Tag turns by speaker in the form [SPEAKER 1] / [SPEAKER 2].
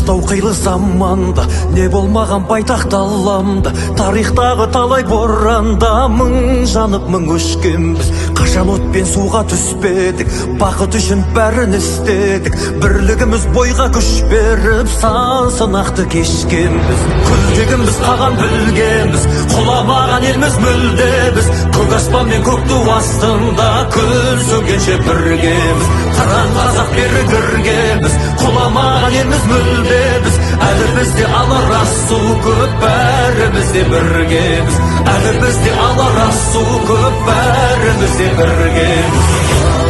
[SPEAKER 1] Тау қилы заманда не болмаған байтақ даламда, тарихтағы талай боранда мың жанып мың өшкенбіз. Қашан от пен суға түспедік, бақыт үшін бәрін істедік. Бірлігіміз бойға күш беріп, сан сынақты кешкенбіз. Күлтегіміз қаған білгенбіз, құламаған елміз мүлде біз. Көк аспан мен көк ту астында күн сөнгенше біргеміз. Қыран қазақ бері кіргенбіз, құламаған елміз мүлде біз. Әлі бізде алар асу көп, бәріміз де біргеміз. Әлі бізде алар асу көп, бәріміз де біргеміз.